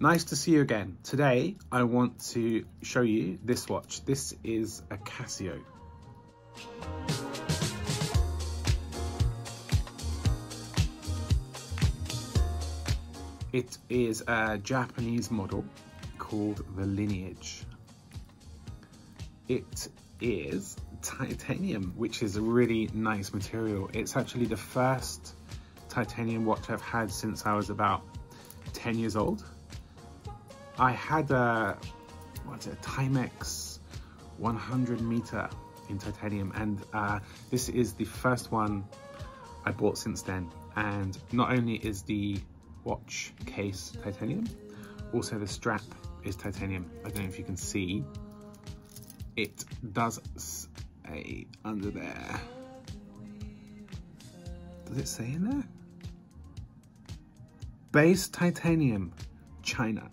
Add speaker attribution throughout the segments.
Speaker 1: Nice to see you again. Today I want to show you this watch. This is a Casio. It is a Japanese model called the Lineage. It is titanium, which is a really nice material. It's actually the first titanium watch I've had since I was about 10 years old. I had a Timex 100 meter in titanium, and this is the first one I bought since then. And not only is the watch case titanium, also the strap is titanium. I don't know if you can see. It does say under there. Does it say in there? Base titanium, China.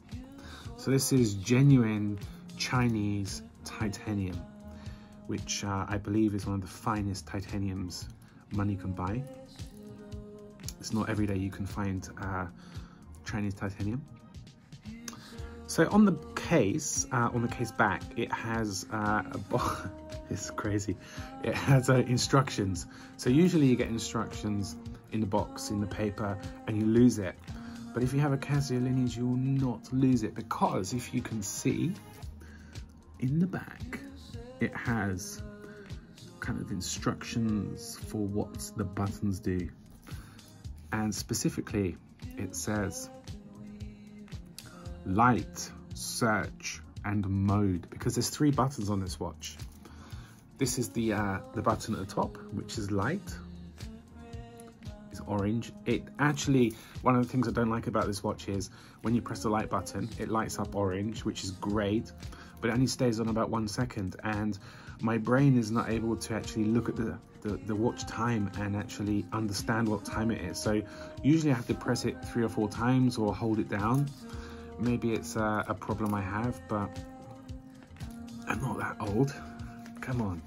Speaker 1: So this is genuine Chinese titanium, which I believe is one of the finest titaniums money can buy. It's not every day you can find Chinese titanium. So on the case back, it has it's crazy. It has instructions. So usually you get instructions in the box, in the paper, and you lose it. But if you have a Casio Lineage, you will not lose it, because if you can see in the back, it has kind of instructions for what the buttons do. And specifically, it says light, search, and mode, because there's 3 buttons on this watch. This is the button at the top, which is light. It's orange. It actually, one of the things I don't like about this watch is when you press the light button, it lights up orange, which is great, but it only stays on about 1 second, and my brain is not able to actually look at the watch time and actually understand what time it is. So usually I have to press it 3 or 4 times or hold it down. Maybe it's a problem I have, but I'm not that old. Come on.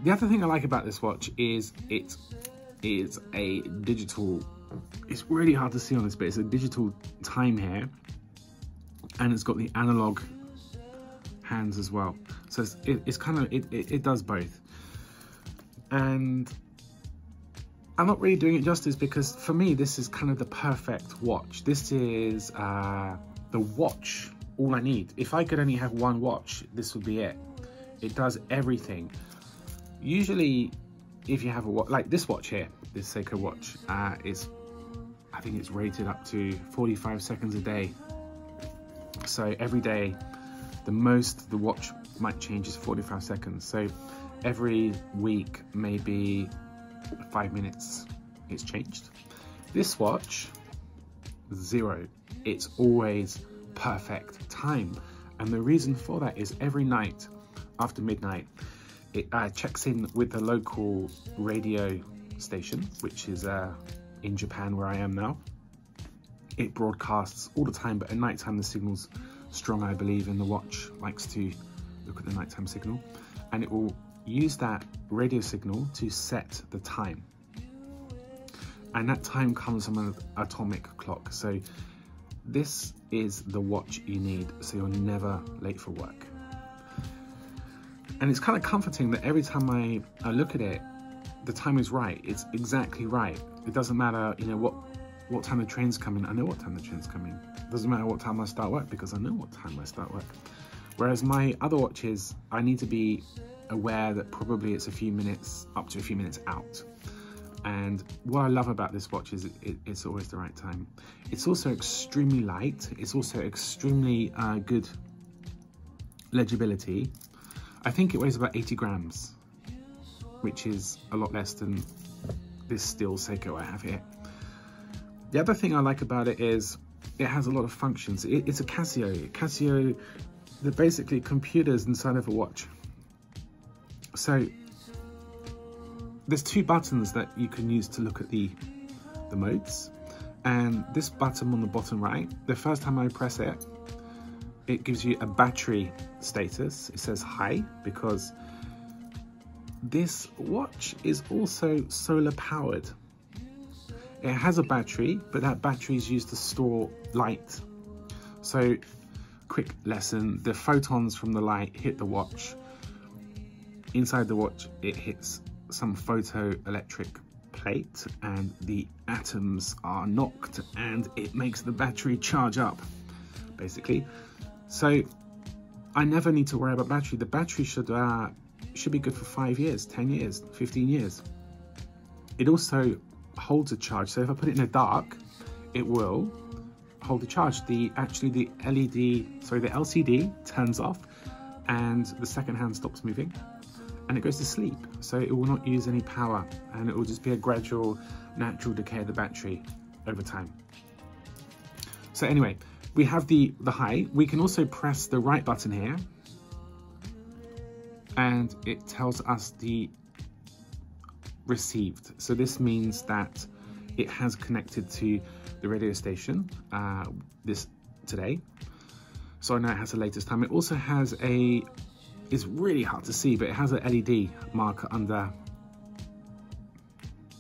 Speaker 1: The other thing I like about this watch is it is a digital, it's really hard to see on this, but it's a digital time here, and it's got the analog hands as well. So it's kind of, it does both. And I'm not really doing it justice, because for me, this is kind of the perfect watch. This is the watch, all I need. If I could only have one watch, this would be it. It does everything. Usually, if you have a watch, like this watch here, this Seiko watch, I think it's rated up to 45 seconds a day. So every day, the most the watch might change is 45 seconds. So every week, maybe 5 minutes, it's changed. This watch, 0. It's always perfect time. And the reason for that is every night after midnight, it checks in with the local radio station, which is in Japan, where I am now. It broadcasts all the time, but at night time the signal's strong, I believe, and the watch likes to look at the nighttime signal, and it will use that radio signal to set the time. And that time comes from an atomic clock. So this is the watch you need, so you're never late for work. And it's kind of comforting that every time I look at it, the time is right. It's exactly right. It doesn't matter, you know, what time the train's coming. I know what time the train's coming. It doesn't matter what time I start work, because I know what time I start work. Whereas my other watches, I need to be aware that probably it's a few minutes, up to a few minutes out. And what I love about this watch is it's always the right time. It's also extremely light. It's also extremely good legibility. I think it weighs about 80 grams, which is a lot less than this steel Seiko I have here. The other thing I like about it is it has a lot of functions. It's a Casio. Casio, they're basically computers inside of a watch. So there's 2 buttons that you can use to look at the modes. And this button on the bottom right, the first time I press it, it gives you a battery status. It says high, because this watch is also solar powered. It has a battery, but that battery is used to store light. So, quick lesson, the photons from the light hit the watch. Inside the watch, it hits some photoelectric plate and the atoms are knocked and it makes the battery charge up, basically. So I never need to worry about battery. The battery should be good for 5 years, 10 years, 15 years. It also holds a charge. So if I put it in the dark, it will hold the charge. The LCD turns off and the second hand stops moving and it goes to sleep. So it will not use any power and it will just be a gradual natural decay of the battery over time. So anyway, we have the height. We can also press the right button here and it tells us the received. So this means that it has connected to the radio station today. So I know it has the latest time. It also has it's really hard to see, but it has an LED marker under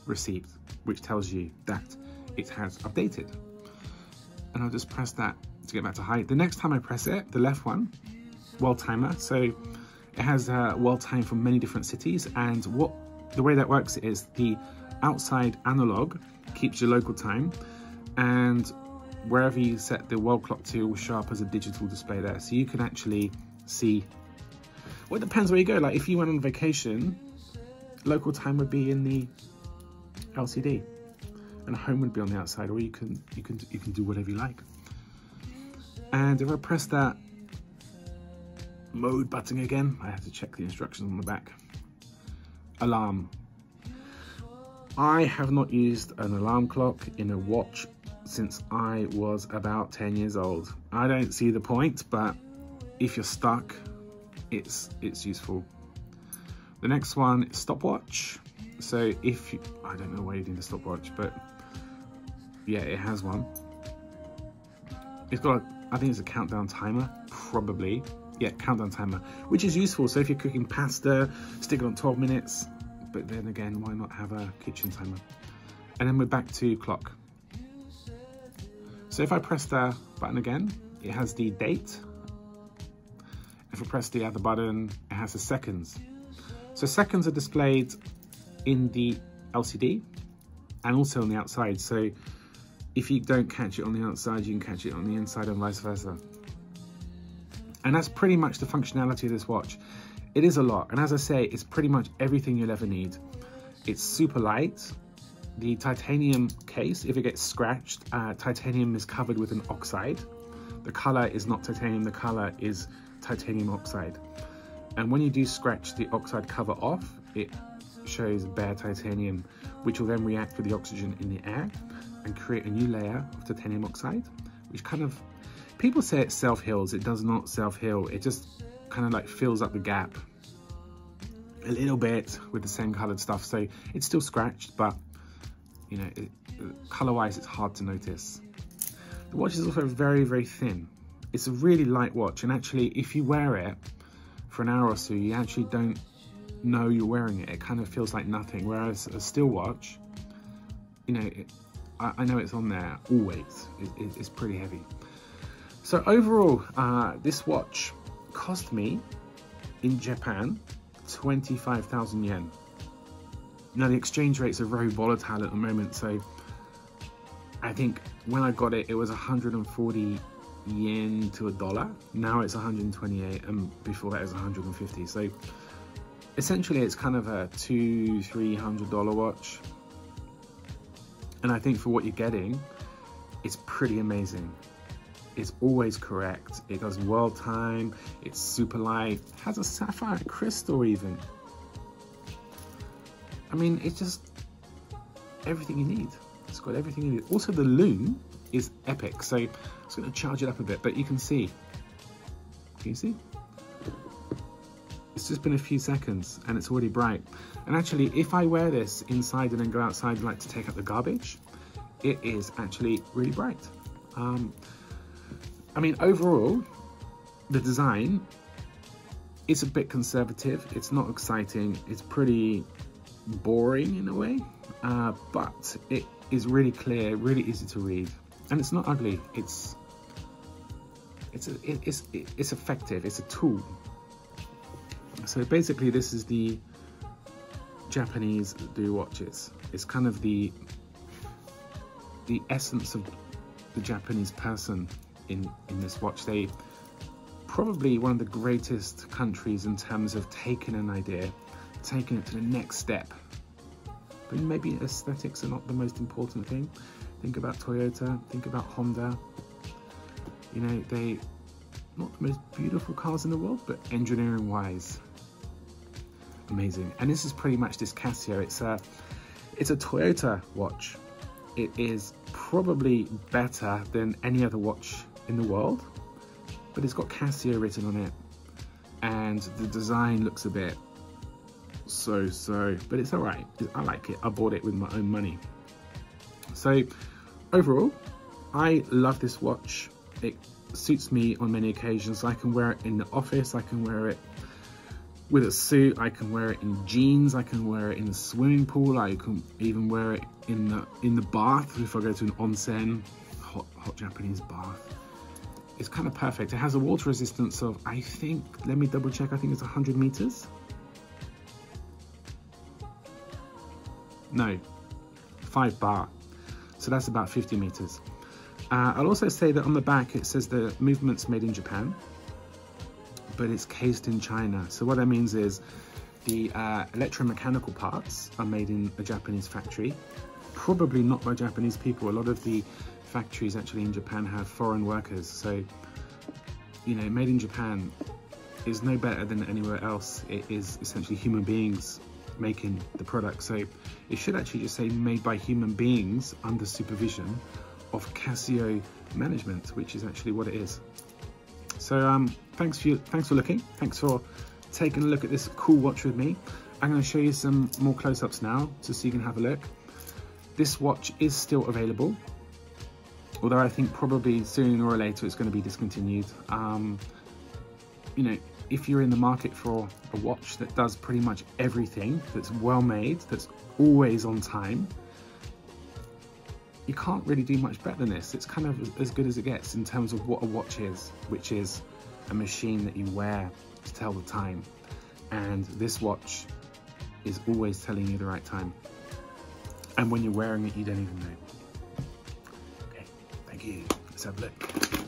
Speaker 1: received, which tells you that it has updated. And I'll just press that to get back to height. The next time I press it, the left one, world timer. So it has world time from many different cities. And the way that works is the outside analog keeps your local time, and wherever you set the world clock to will show up as a digital display there. So you can actually see, well, it depends where you go. Like if you went on vacation, local time would be in the LCD and home would be on the outside, or you can do whatever you like. And if I press that mode button again, I have to check the instructions on the back. Alarm. I have not used an alarm clock in a watch since I was about 10 years old. I don't see the point, but if you're stuck, it's useful. The next one is stopwatch. So if you, I don't know why you need a stopwatch, but yeah, it has one. It's got, I think it's a countdown timer, probably. Yeah, countdown timer, which is useful. So if you're cooking pasta, stick it on 12 minutes. But then again, why not have a kitchen timer? And then we're back to clock. So if I press the button again, it has the date. If I press the other button, it has the seconds. So seconds are displayed in the LCD and also on the outside. So if you don't catch it on the outside, you can catch it on the inside and vice versa. And that's pretty much the functionality of this watch. It is a lot, and as I say, it's pretty much everything you'll ever need. It's super light. The titanium case, if it gets scratched, titanium is covered with an oxide. The color is not titanium, the color is titanium oxide. And when you do scratch the oxide cover off, it shows bare titanium, which will then react with the oxygen in the air and create a new layer of titanium oxide, which kind of, people say it self-heals. It does not self-heal. It just kind of like fills up the gap a little bit with the same colored stuff. So it's still scratched, but you know, color-wise, it's hard to notice. The watch is also very, very thin. It's a really light watch, and actually, if you wear it for an hour or so, you actually don't know you're wearing it. It kind of feels like nothing. Whereas a still watch, you know, I know it's on there always. It's pretty heavy. So overall, this watch cost me in Japan 25,000 yen. Now the exchange rates are very volatile at the moment, so I think when I got it, it was 140 yen to $1. Now it's 128, and before that it was 150. So essentially it's kind of a $200–300 watch. And I think for what you're getting, it's pretty amazing. It's always correct. It does world time. It's super light. Has a sapphire crystal even. I mean, it's just everything you need. It's got everything you need. Also, the loom is epic. So I'm just going to charge it up a bit, but you can see. Can you see? It's just been a few seconds and it's already bright. And actually, if I wear this inside and then go outside like to take out the garbage, it is actually really bright. I mean, overall, the design is a bit conservative. It's not exciting. It's pretty boring in a way, but it is really clear, really easy to read, and it's not ugly. It's effective. It's a tool. So basically, this is the Japanese do watches. It's kind of the essence of the Japanese person in this watch. They probably one of the greatest countries in terms of taking an idea, taking it to the next step. But maybe aesthetics are not the most important thing. Think about Toyota, think about Honda. You know, they not the most beautiful cars in the world, but engineering wise, amazing. And this is pretty much this Casio. It's a Toyota watch. It is probably better than any other watch in the world, but it's got Casio written on it, and the design looks a bit so, but it's all right. I like it. I bought it with my own money. So overall, I love this watch. It suits me on many occasions. I can wear it in the office, I can wear it with a suit, I can wear it in jeans, I can wear it in the swimming pool, I can even wear it in the bath if I go to an onsen, hot Japanese bath. It's kind of perfect. It has a water resistance of, I think, let me double check, I think it's 100 meters. No, 5 bar. So that's about 50 meters. I'll also say that on the back it says the movement's made in Japan, but it's cased in China. So what that means is the electromechanical parts are made in a Japanese factory, probably not by Japanese people. A lot of the factories actually in Japan have foreign workers. So, you know, made in Japan is no better than anywhere else. It is essentially human beings making the product. So it should actually just say made by human beings under supervision of Casio management, which is actually what it is. So thanks for looking. Thanks for taking a look at this cool watch with me. I'm going to show you some more close-ups now, just so you can have a look. This watch is still available, although I think probably sooner or later it's going to be discontinued. You know, if you're in the market for a watch that does pretty much everything, that's well made, that's always on time, you can't really do much better than this. It's kind of as good as it gets in terms of what a watch is, which is a machine that you wear to tell the time. And this watch is always telling you the right time. And when you're wearing it, you don't even know. Okay, thank you. Let's have a look.